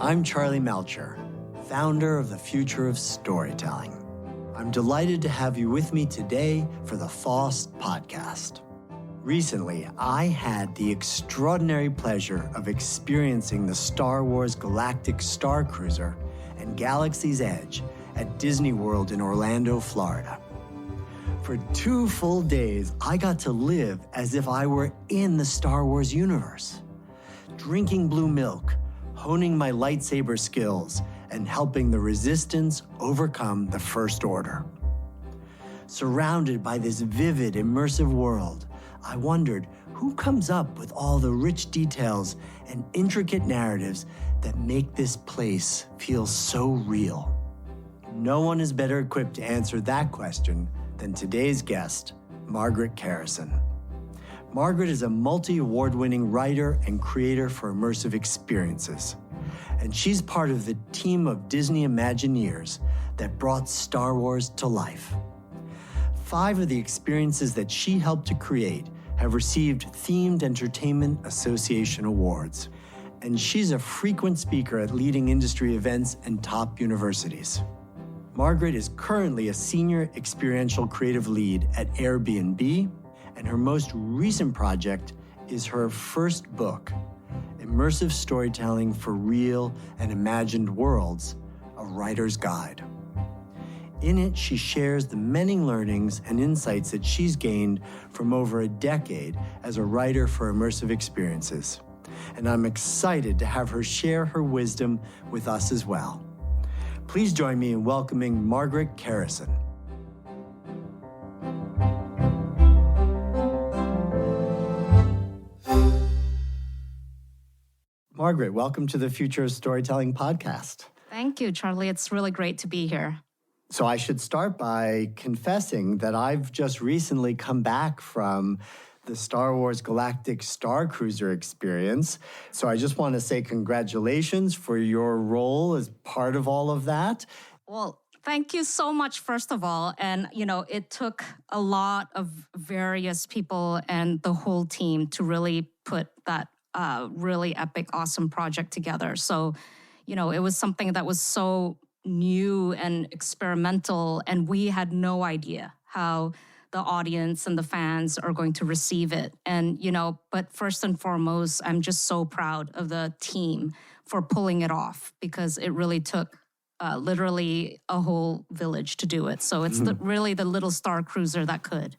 I'm Charlie Melcher, founder of the Future of Storytelling. I'm delighted to have you with me today for the FoST podcast. Recently, I had the extraordinary pleasure of experiencing the Star Wars Galactic Star Cruiser and Galaxy's Edge at Disney World in Orlando, Florida. For 2 full days, I got to live as if I were in the Star Wars universe, drinking blue milk, honing my lightsaber skills, and helping the Resistance overcome the First Order. Surrounded by this vivid, immersive world, I wondered who comes up with all the rich details and intricate narratives that make this place feel so real. No one is better equipped to answer that question than today's guest, Margaret Kerrison. Margaret is a multi-award-winning writer and creator for immersive experiences, and she's part of the team of Disney Imagineers that brought Star Wars to life. 5 of the experiences that she helped to create have received Themed Entertainment Association awards, and she's a frequent speaker at leading industry events and top universities. Margaret is currently a senior experiential creative lead at Airbnb, and her most recent project is her first book, Immersive Storytelling for Real and Imagined Worlds, A Writer's Guide. In it, she shares the many learnings and insights that she's gained from over a decade as a writer for immersive experiences. And I'm excited to have her share her wisdom with us as well. Please join me in welcoming Margaret Kerrison. Margaret, welcome to the Future of Storytelling podcast. Thank you, Charlie. It's really great to be here. So I should start by confessing that I've just recently come back from the Star Wars Galactic Star Cruiser experience. So I just want to say congratulations for your role as part of all of that. Well, thank you so much, first of all. And, it took a lot of various people and the whole team to really put that really epic, awesome project together. So, it was something that was so new and experimental, and we had no idea how the audience and the fans are going to receive it. And, but first and foremost, I'm just so proud of the team for pulling it off, because it really took literally a whole village to do it. So it's really the little Star Cruiser that could.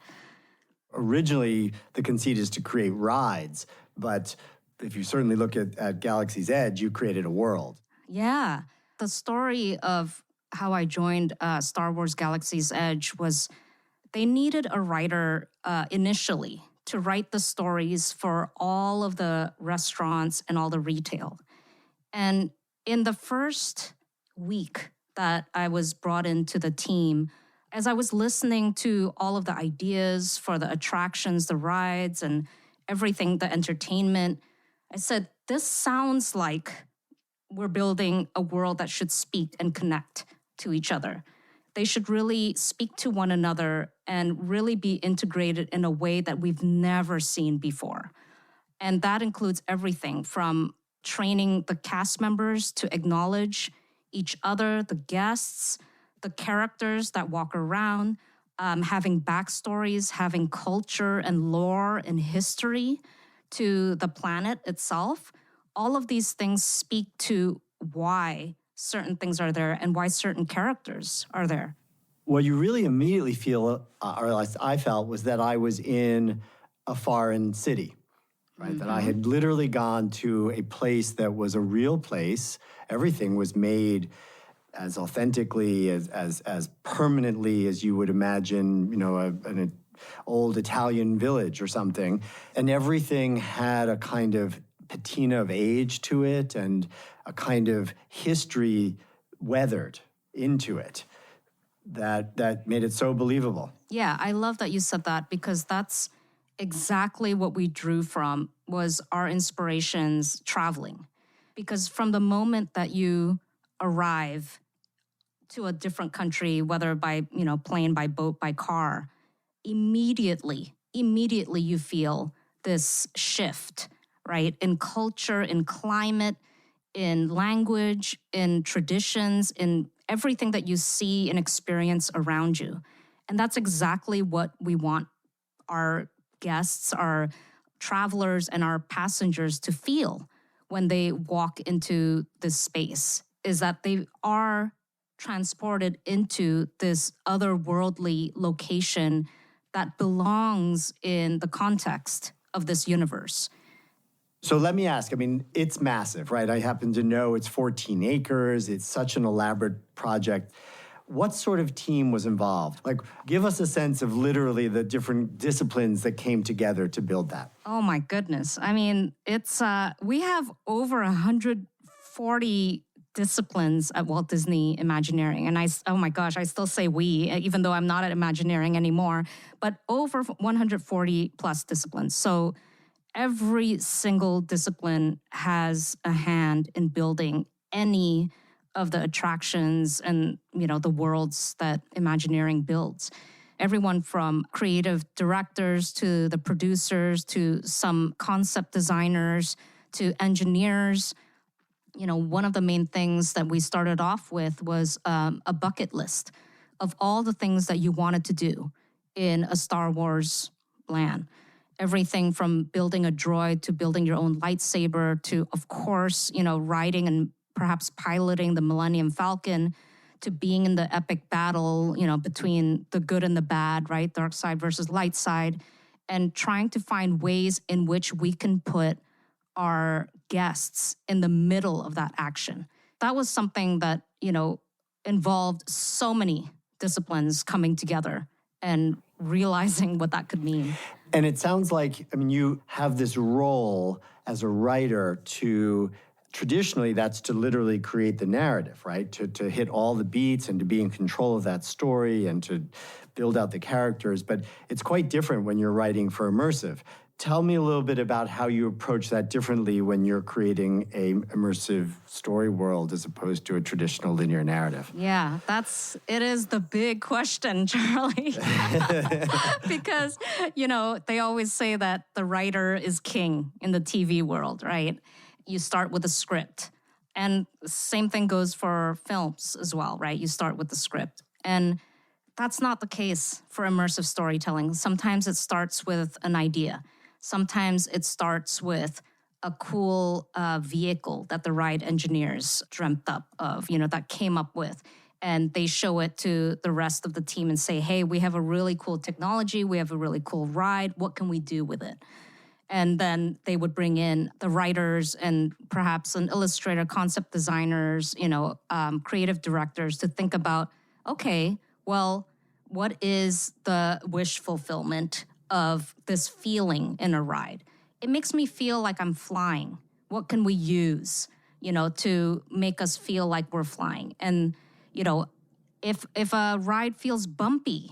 Originally, the conceit is to create rides, but if you certainly look at Galaxy's Edge, you created a world. Yeah. The story of how I joined Star Wars Galaxy's Edge was they needed a writer initially to write the stories for all of the restaurants and all the retail. And in the first week that I was brought into the team, as I was listening to all of the ideas for the attractions, the rides, and everything, the entertainment, I said, this sounds like we're building a world that should speak and connect to each other. They should really speak to one another and really be integrated in a way that we've never seen before. And that includes everything from training the cast members to acknowledge each other, the guests, the characters that walk around, having backstories, having culture and lore and history to the planet itself. All of these things speak to why certain things are there and why certain characters are there. What you really immediately feel, or at least I felt, was that I was in a foreign city, right? That I had literally gone to a place that was a real place. Everything was made as authentically, as permanently as you would imagine, an old Italian village or something. And everything had a kind of patina of age to it and a kind of history weathered into it that made it so believable. Yeah, I love that you said that, because that's exactly what we drew from, was our inspirations traveling. Because from the moment that you arrive to a different country, whether by, plane, by boat, by car, immediately you feel this shift, right? In culture, in climate, in language, in traditions, in everything that you see and experience around you. And that's exactly what we want our guests, our travelers, and our passengers to feel when they walk into this space, is that they are transported into this otherworldly location that belongs in the context of this universe. So let me ask, I mean, it's massive, right? I happen to know it's 14 acres. It's such an elaborate project. What sort of team was involved? Like, give us a sense of literally the different disciplines that came together to build that. Oh my goodness. I mean, it's we have over 140 disciplines at Walt Disney Imagineering. And oh my gosh, I still say we, even though I'm not at Imagineering anymore, but over 140 plus disciplines. So every single discipline has a hand in building any of the attractions and, the worlds that Imagineering builds. Everyone from creative directors to the producers to some concept designers to engineers. One of the main things that we started off with was a bucket list of all the things that you wanted to do in a Star Wars land. Everything from building a droid to building your own lightsaber to, of course, riding and perhaps piloting the Millennium Falcon to being in the epic battle, between the good and the bad, right? Dark side versus light side, and trying to find ways in which we can put our guests in the middle of that action. That was something that, involved so many disciplines coming together and realizing what that could mean. And it sounds like, you have this role as a writer to, traditionally, that's to literally create the narrative, right? To hit all the beats and to be in control of that story and to build out the characters. But it's quite different when you're writing for immersive. Tell me a little bit about how you approach that differently when you're creating a immersive story world as opposed to a traditional linear narrative. Yeah, it is the big question, Charlie. Because, they always say that the writer is king in the TV world, right? You start with a script. And the same thing goes for films as well, right? You start with the script. And that's not the case for immersive storytelling. Sometimes it starts with an idea. Sometimes it starts with a cool vehicle that the ride engineers dreamt up of, that came up with. And they show it to the rest of the team and say, hey, we have a really cool technology. We have a really cool ride. What can we do with it? And then they would bring in the writers and perhaps an illustrator, concept designers, creative directors to think about, okay, well, what is the wish fulfillment of this feeling in a ride? It makes me feel like I'm flying. What can we use, to make us feel like we're flying? And, if a ride feels bumpy,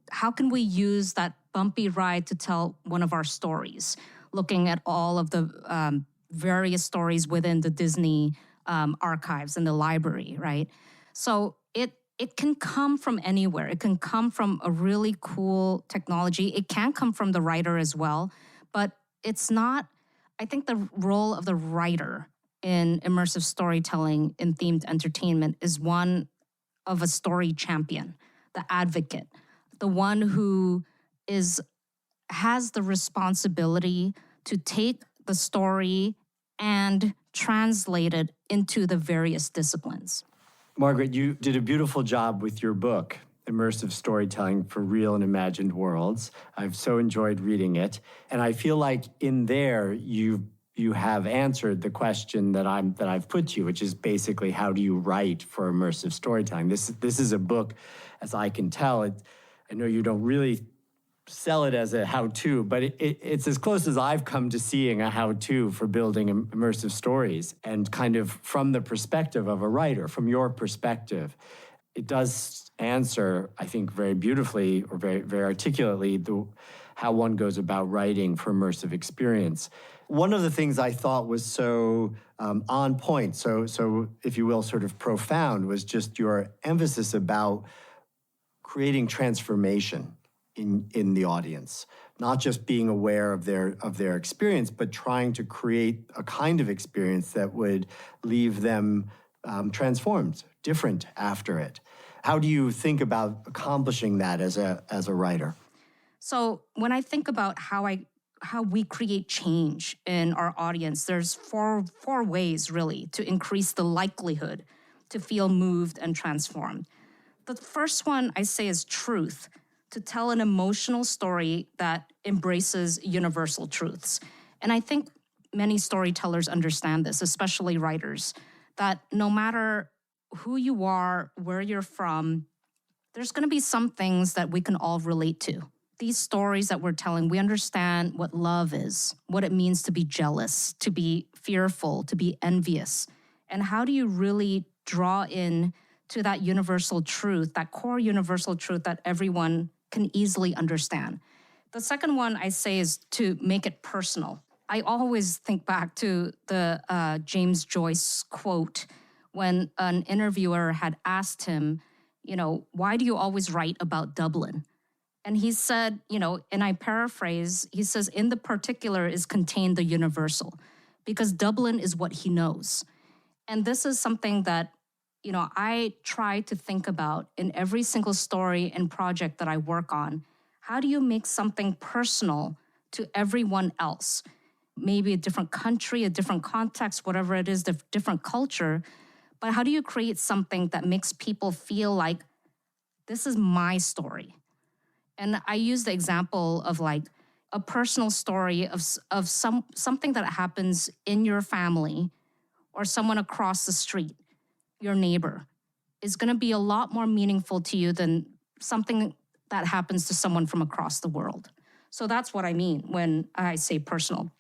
how can we use that bumpy ride to tell one of our stories? Looking at all of the various stories within the Disney archives and the library, right? So it can come from anywhere. It can come from a really cool technology. It can come from the writer as well, but it's not, I think the role of the writer in immersive storytelling in themed entertainment is one of a story champion, the advocate, the one who has the responsibility to take the story and translate it into the various disciplines. Margaret, you did a beautiful job with your book, Immersive Storytelling for Real and Imagined Worlds. I've so enjoyed reading it. And I feel like in there, you have answered the question that I've put to you, which is basically, how do you write for immersive storytelling? This is a book, as I can tell. I know you don't really sell it as a how-to, but it's as close as I've come to seeing a how-to for building immersive stories, and kind of from the perspective of a writer, from your perspective. It does answer, I think, very beautifully or very, very articulately how one goes about writing for immersive experience. One of the things I thought was so on point, so if you will, sort of profound, was just your emphasis about creating transformation in the audience. not just being aware of their experience, but trying to create a kind of experience that would leave them transformed, different after it. How do you think about accomplishing that as a writer? So when I think about how we create change in our audience, there's four ways really to increase the likelihood to feel moved and transformed. The first one I say is truth, to tell an emotional story that embraces universal truths. And I think many storytellers understand this, especially writers, that no matter who you are, where you're from, there's going to be some things that we can all relate to. These stories that we're telling, we understand what love is, what it means to be jealous, to be fearful, to be envious. And how do you really draw in to that universal truth, that core universal truth that everyone can easily understand? The second one I say is to make it personal. I always think back to the James Joyce quote when an interviewer had asked him, why do you always write about Dublin? And he said, and I paraphrase, he says, in the particular is contained the universal, because Dublin is what he knows. And this is something that, I try to think about in every single story and project that I work on. How do you make something personal to everyone else? Maybe a different country, a different context, whatever it is, the different culture. But how do you create something that makes people feel like this is my story? And I use the example of like a personal story of something that happens in your family or someone across the street, your neighbor, is going to be a lot more meaningful to you than something that happens to someone from across the world. So that's what I mean when I say personal.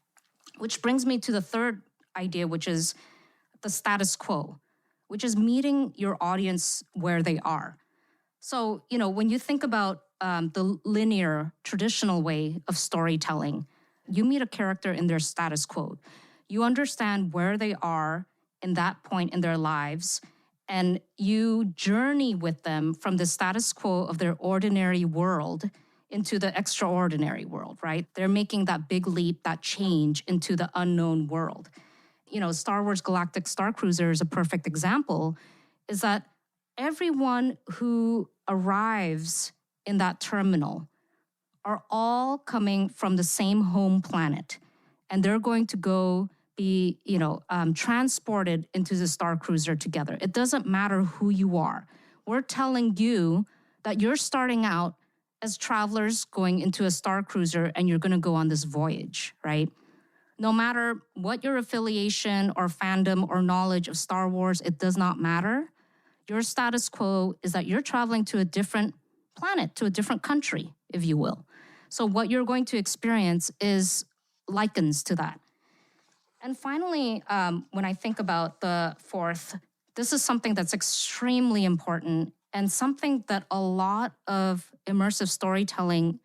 Which brings me to the third idea, which is the status quo, which is meeting your audience where they are. So, when you think about the linear, traditional way of storytelling, you meet a character in their status quo. You understand where they are in that point in their lives, and you journey with them from the status quo of their ordinary world into the extraordinary world, right? They're making that big leap, that change into the unknown world. Star Wars Galactic Star Cruiser is a perfect example, is that everyone who arrives in that terminal are all coming from the same home planet. And they're going to go be, transported into the Star Cruiser together. It doesn't matter who you are. We're telling you that you're starting out as travelers going into a Star Cruiser and you're going to go on this voyage, right? No matter what your affiliation or fandom or knowledge of Star Wars, it does not matter. Your status quo is that you're traveling to a different planet, to a different country, if you will. So what you're going to experience is likens to that. And finally, when I think about the fourth, this is something that's extremely important and something that a lot of immersive storytelling,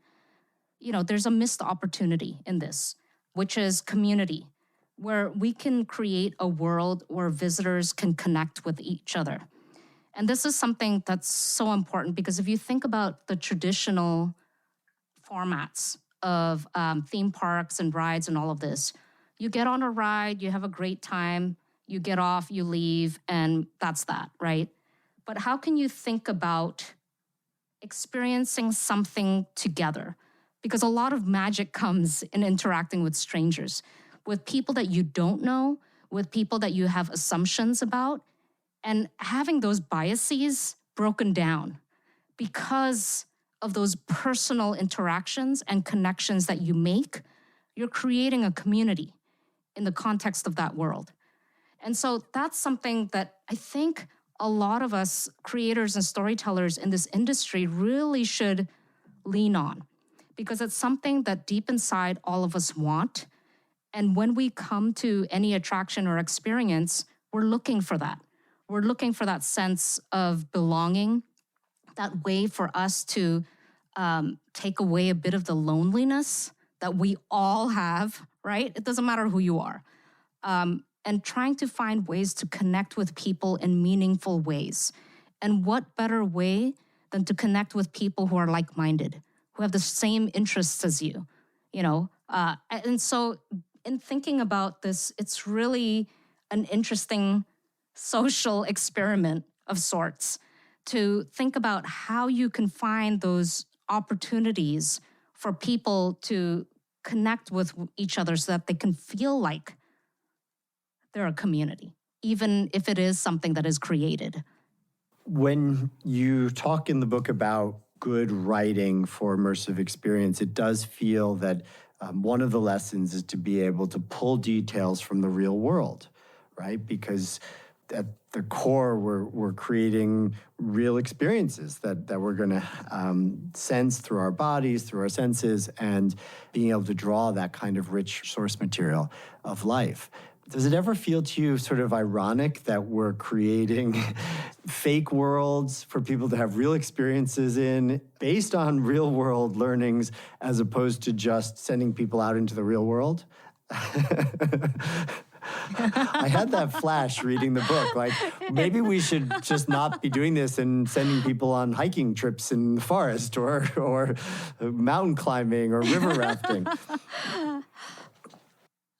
there's a missed opportunity in this, which is community, where we can create a world where visitors can connect with each other. And this is something that's so important because if you think about the traditional formats of theme parks and rides and all of this, you get on a ride, you have a great time, you get off, you leave, and that's that, right? But how can you think about experiencing something together? Because a lot of magic comes in interacting with strangers, with people that you don't know, with people that you have assumptions about, and having those biases broken down because of those personal interactions and connections that you make, you're creating a community in the context of that world. And so that's something that I think a lot of us creators and storytellers in this industry really should lean on, because it's something that deep inside all of us want. And when we come to any attraction or experience, we're looking for that. We're looking for that sense of belonging, that way for us to take away a bit of the loneliness that we all have, right? It doesn't matter who you are. And trying to find ways to connect with people in meaningful ways. And what better way than to connect with people who are like-minded, who have the same interests as you, And so in thinking about this, it's really an interesting social experiment of sorts to think about how you can find those opportunities for people to connect with each other so that they can feel like they're a community, even if it is something that is created. When you talk in the book about good writing for immersive experience, it does feel that one of the lessons is to be able to pull details from the real world, right? Because at the core, we're creating real experiences that we're going to sense through our bodies, through our senses, and being able to draw that kind of rich source material of life. Does it ever feel to you sort of ironic that we're creating fake worlds for people to have real experiences in based on real world learnings as opposed to just sending people out into the real world? I had that flash reading the book. Like, maybe we should just not be doing this and sending people on hiking trips in the forest or mountain climbing or river rafting.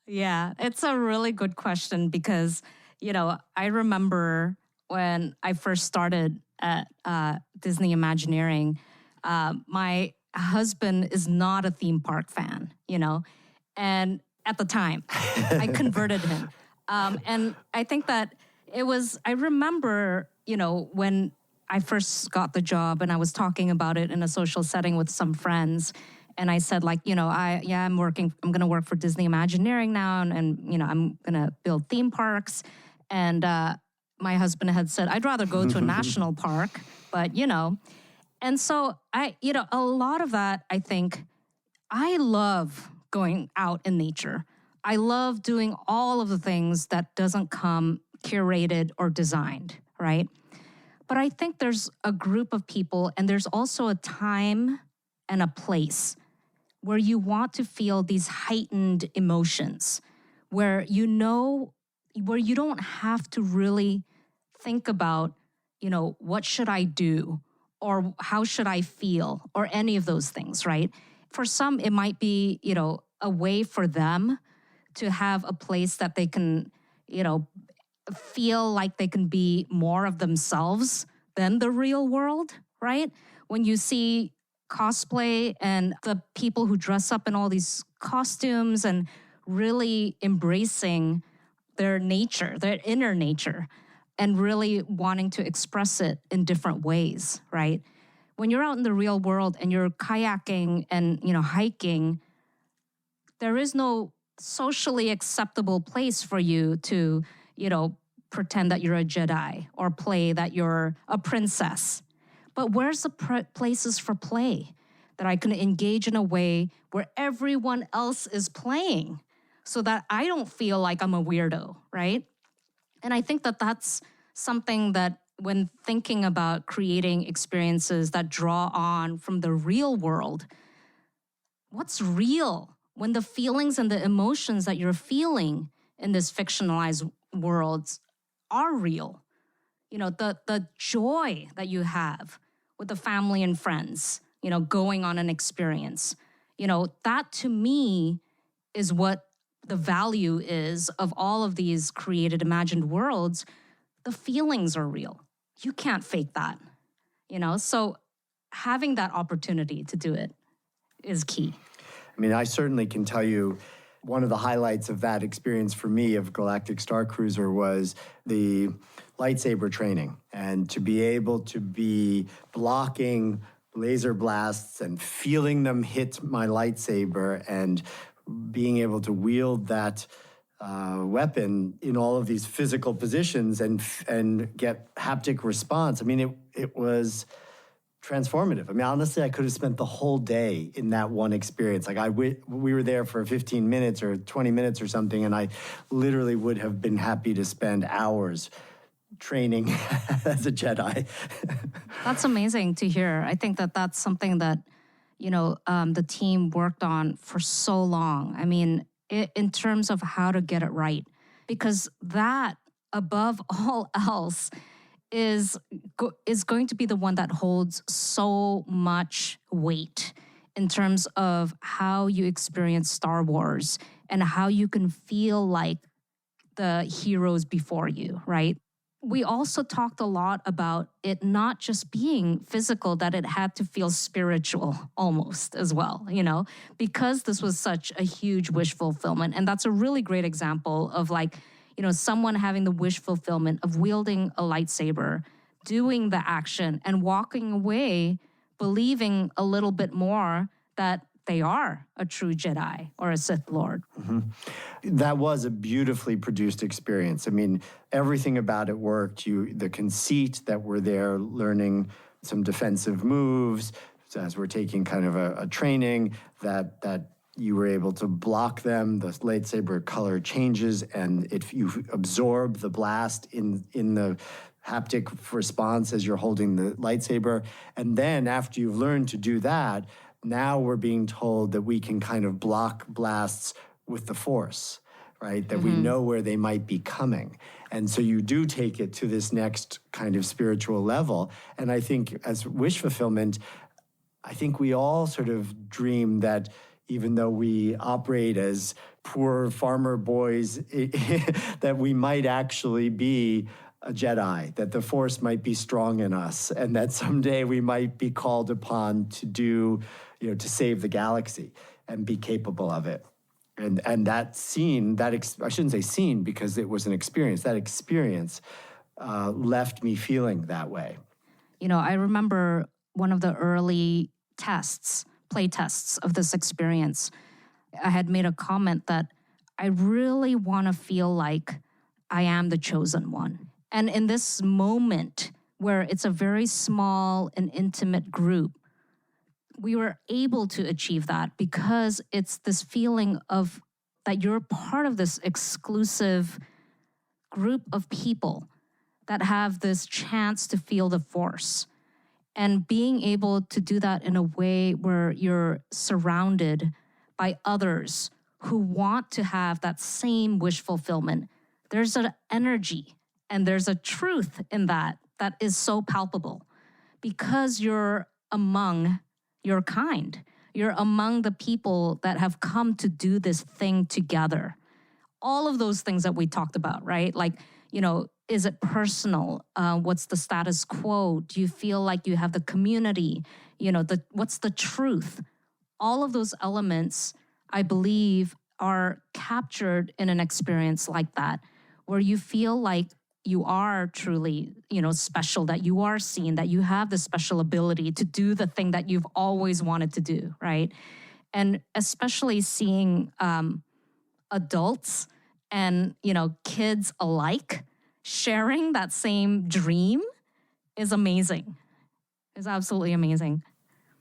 Yeah, it's a really good question because, I remember when I first started at Disney Imagineering, my husband is not a theme park fan, and at the time, I converted him. And I think that I remember, when I first got the job and I was talking about it in a social setting with some friends. And I said, I'm going to work for Disney Imagineering now. And I'm going to build theme parks. And my husband had said, I'd rather go to a national park, but. And so a lot of that, I think, I love going out in nature. I love doing all of the things that doesn't come curated or designed, right? But I think there's a group of people and there's also a time and a place where you want to feel these heightened emotions, where you don't have to really think about, what should I do or how should I feel or any of those things, right? For some, it might be, a way for them to have a place that they can, feel like they can be more of themselves than the real world, right? When you see cosplay and the people who dress up in all these costumes and really embracing their nature, their inner nature, and really wanting to express it in different ways, right? When you're out in the real world and you're kayaking and, hiking, there is no socially acceptable place for you to, pretend that you're a Jedi or play that you're a princess. But where's the places for play that I can engage in a way where everyone else is playing so that I don't feel like I'm a weirdo, right? And I think that that's something that when thinking about creating experiences that draw on from the real world, what's real when the feelings and the emotions that you're feeling in this fictionalized worlds are real? The joy that you have with the family and friends, going on an experience, that to me is what the value is of all of these created, imagined worlds. The feelings are real. You can't fake that, so having that opportunity to do it is key. I mean, I certainly can tell you one of the highlights of that experience for me of Galactic Star Cruiser was the lightsaber training, and to be able to be blocking laser blasts and feeling them hit my lightsaber and being able to wield that weapon in all of these physical positions and get haptic response. I mean, it was transformative. I mean, honestly, I could have spent the whole day in that one experience. Like we were there for 15 minutes or 20 minutes or something, and I literally would have been happy to spend hours training as a Jedi. That's amazing to hear. I think that that's something that, the team worked on for so long. I mean, in terms of how to get it right, because that above all else is going to be the one that holds so much weight in terms of how you experience Star Wars and how you can feel like the heroes before you, right? We also talked a lot about it not just being physical, that it had to feel spiritual almost as well, because this was such a huge wish fulfillment. And that's a really great example of someone having the wish fulfillment of wielding a lightsaber, doing the action and walking away, believing a little bit more that they are a true Jedi or a Sith Lord. Mm-hmm. That was a beautifully produced experience. I mean, everything about it worked. The conceit that we're there learning some defensive moves as we're taking kind of a training, that you were able to block them. The lightsaber color changes, and you absorb the blast in the haptic response as you're holding the lightsaber. And then after you've learned to do that, now we're being told that we can kind of block blasts with the Force, right? That we know where they might be coming. And so you do take it to this next kind of spiritual level. And I think as wish fulfillment, I think we all sort of dream that even though we operate as poor farmer boys, that we might actually be a Jedi, that the Force might be strong in us, and that someday we might be called upon to do, to save the galaxy and be capable of it. And that scene, I shouldn't say scene because it was an experience, that experience left me feeling that way. I remember one of the early play tests of this experience. I had made a comment that I really want to feel like I am the chosen one. And in this moment where it's a very small and intimate group, we were able to achieve that because it's this feeling of that you're part of this exclusive group of people that have this chance to feel the Force. And being able to do that in a way where you're surrounded by others who want to have that same wish fulfillment. There's an energy and there's a truth in that is so palpable because you're among your kind. You're among the people that have come to do this thing together. All of those things that we talked about, right? Is it personal? What's the status quo? Do you feel like you have the community? What's the truth? All of those elements, I believe, are captured in an experience like that, where you feel like you are truly, special, that you are seen, that you have the special ability to do the thing that you've always wanted to do, right? And especially seeing adults and, kids alike sharing that same dream is amazing. It's absolutely amazing.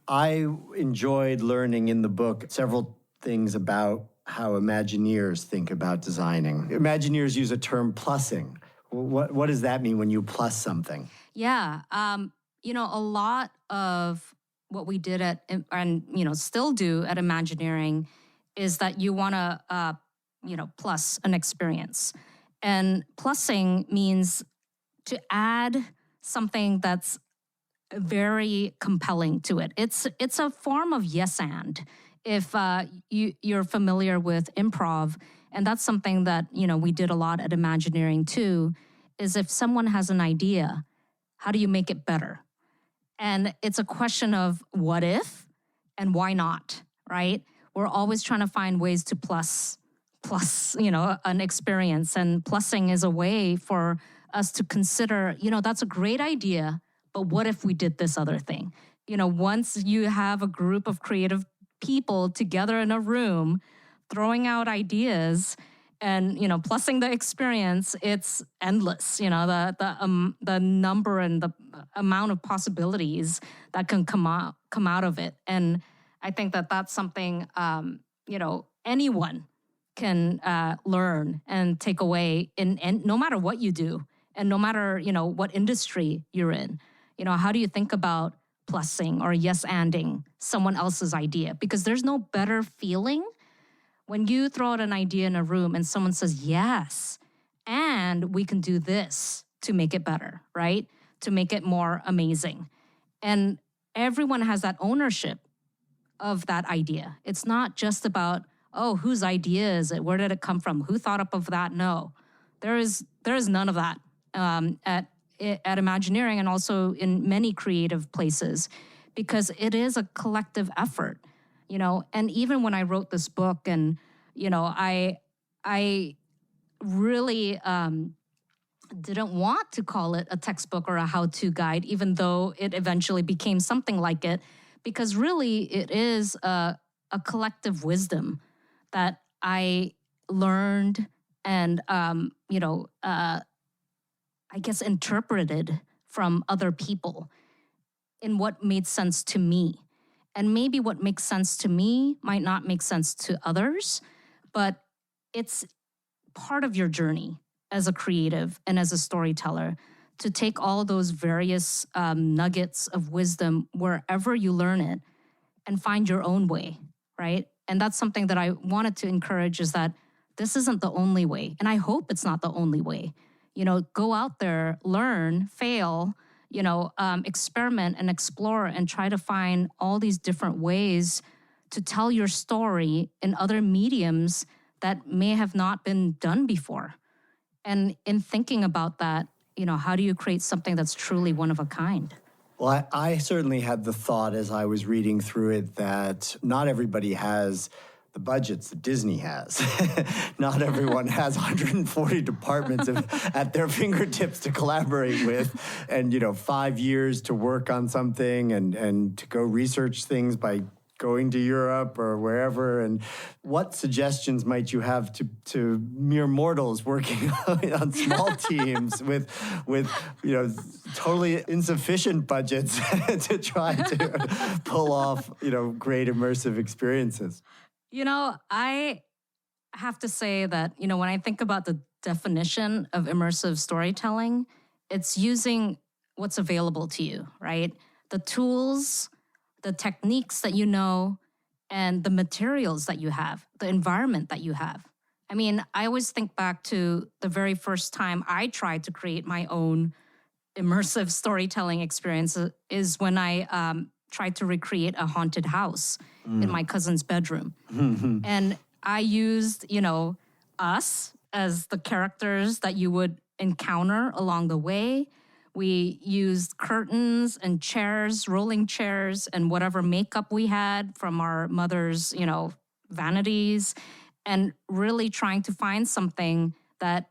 I enjoyed learning in the book several things about how Imagineers think about designing. Imagineers use a term plussing. What does that mean when you plus something? Yeah. A lot of what we did still do at Imagineering is that you want to, plus an experience. And plussing means to add something that's very compelling to it. It's a form of yes and. If you're familiar with improv, and that's something that we did a lot at Imagineering too, is if someone has an idea, how do you make it better? And it's a question of what if and why not, right? We're always trying to find ways to plus an experience, and plussing is a way for us to consider, that's a great idea, but what if we did this other thing? Once you have a group of creative people together in a room throwing out ideas and plussing the experience, it's endless. The number and the amount of possibilities that can come out of it. And I think that that's something anyone can learn and take away in no matter what you do, and no matter what industry you're in. How do you think about plussing or yes-anding someone else's idea? Because there's no better feeling when you throw out an idea in a room and someone says, yes, and we can do this to make it better, right? To make it more amazing. And everyone has that ownership of that idea. It's not just about, oh, whose idea is it? Where did it come from? Who thought up of that? No, there is none of that at Imagineering and also in many creative places, because it is a collective effort, And even when I wrote this book, and I really didn't want to call it a textbook or a how-to guide, even though it eventually became something like it, because really it is a collective wisdom that I learned and, I guess interpreted from other people in what made sense to me. And maybe what makes sense to me might not make sense to others, but it's part of your journey as a creative and as a storyteller to take all those various nuggets of wisdom wherever you learn it and find your own way, right? And that's something that I wanted to encourage, is that this isn't the only way. And I hope it's not the only way. Go out there, learn, fail, experiment and explore and try to find all these different ways to tell your story in other mediums that may have not been done before. And in thinking about that, how do you create something that's truly one of a kind? Well, I certainly had the thought as I was reading through it that not everybody has the budgets that Disney has. Not everyone has 140 departments at their fingertips to collaborate with, and 5 years to work on something and to go research things by going to Europe or wherever. And what suggestions might you have to mere mortals working on small teams with totally insufficient budgets to try to pull off great immersive experiences? I have to say that, when I think about the definition of immersive storytelling, it's using what's available to you, right? The tools, the techniques that and the materials that you have, the environment that you have. I mean, I always think back to the very first time I tried to create my own immersive storytelling experience is when I tried to recreate a haunted house in my cousin's bedroom. And I used, us as the characters that you would encounter along the way. We used curtains and chairs, rolling chairs, and whatever makeup we had from our mother's, vanities, and really trying to find something that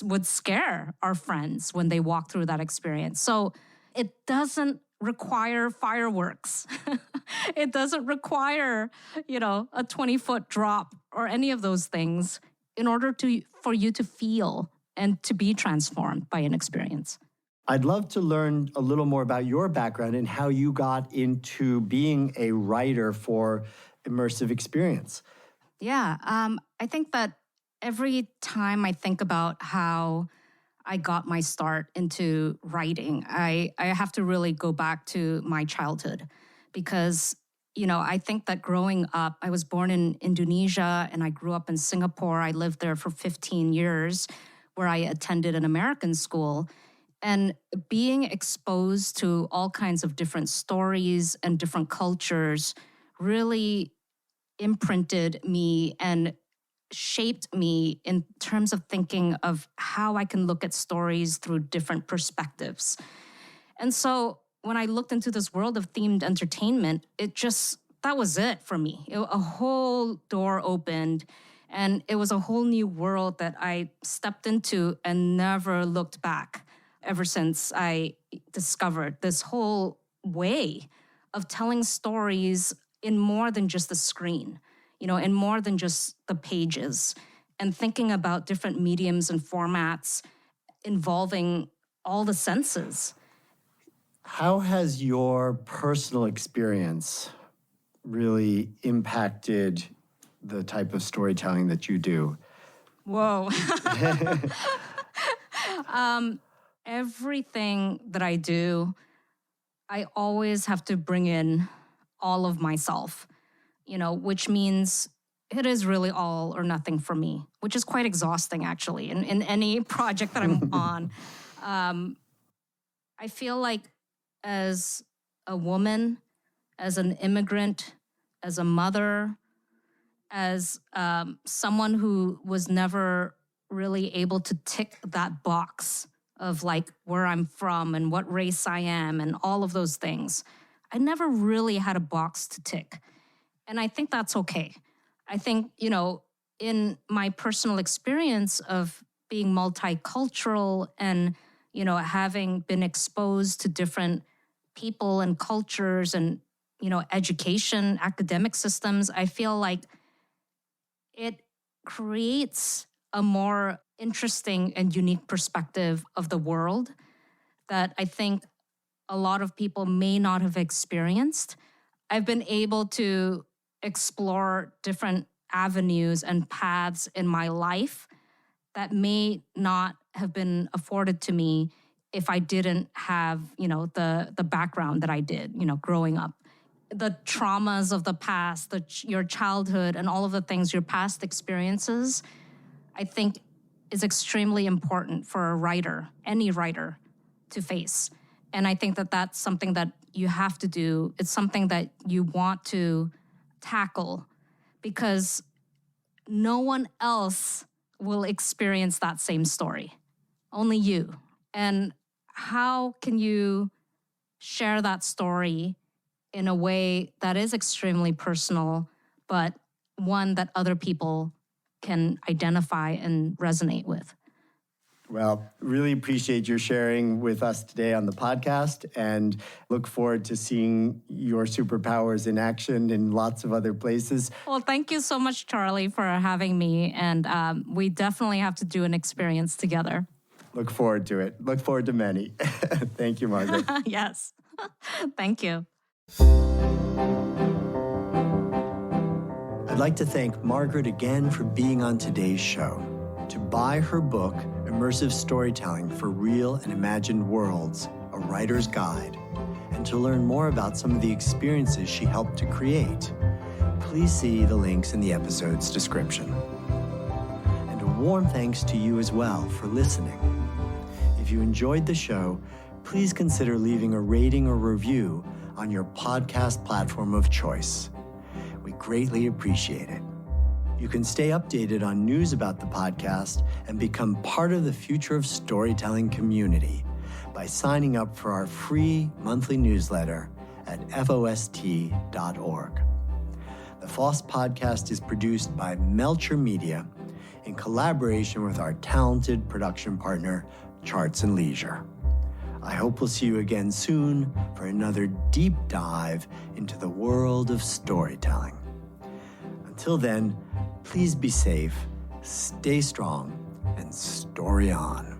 would scare our friends when they walk through that experience. So it doesn't require fireworks. It doesn't require, a 20-foot drop or any of those things in order for you to feel and to be transformed by an experience. I'd love to learn a little more about your background and how you got into being a writer for immersive experience. Yeah, I think that every time I think about how I got my start into writing, I have to really go back to my childhood because, I think that growing up, I was born in Indonesia and I grew up in Singapore. I lived there for 15 years where I attended an American school. And being exposed to all kinds of different stories and different cultures really imprinted me and shaped me in terms of thinking of how I can look at stories through different perspectives. And so when I looked into this world of themed entertainment, that was it for me. A whole door opened, and it was a whole new world that I stepped into and never looked back ever since I discovered this whole way of telling stories in more than just the screen, in more than just the pages, and thinking about different mediums and formats involving all the senses. How has your personal experience really impacted the type of storytelling that you do? Whoa. Everything that I do, I always have to bring in all of myself, which means it is really all or nothing for me, which is quite exhausting, actually, in any project that I'm on. I feel like as a woman, as an immigrant as a mother, as someone who was never really able to tick that box of like where I'm from and what race I am and all of those things. I never really had a box to tick. And I think that's okay. I think, in my personal experience of being multicultural and, having been exposed to different people and cultures and, education, academic systems, I feel like it creates a more interesting and unique perspective of the world that I think a lot of people may not have experienced. I've been able to explore different avenues and paths in my life that may not have been afforded to me if I didn't have, the background that I did, growing up. The traumas of the past, your childhood, and all of the things, your past experiences, I think is extremely important for a writer, any writer, to face. And I think that that's something that you have to do. It's something that you want to tackle because no one else will experience that same story. Only you. And how can you share that story in a way that is extremely personal, but one that other people can identify and resonate with? Well, really appreciate your sharing with us today on the podcast and look forward to seeing your superpowers in action in lots of other places. Well, thank you so much, Charlie, for having me. And we definitely have to do an experience together. Look forward to it. Look forward to many. Thank you, Margaret. Yes. Thank you. I'd like to thank Margaret again for being on today's show. To buy her book, Immersive Storytelling for Real and Imagined Worlds, A Writer's Guide, and to learn more about some of the experiences she helped to create, please see the links in the episode's description. And a warm thanks to you as well for listening. If you enjoyed the show, please consider leaving a rating or review on your podcast platform of choice. We greatly appreciate it. You can stay updated on news about the podcast and become part of the Future of Storytelling community by signing up for our free monthly newsletter at FoST.org. The FoST podcast is produced by Melcher Media in collaboration with our talented production partner, Charts and Leisure. I hope we'll see you again soon for another deep dive into the world of storytelling. Until then, please be safe, stay strong, and story on.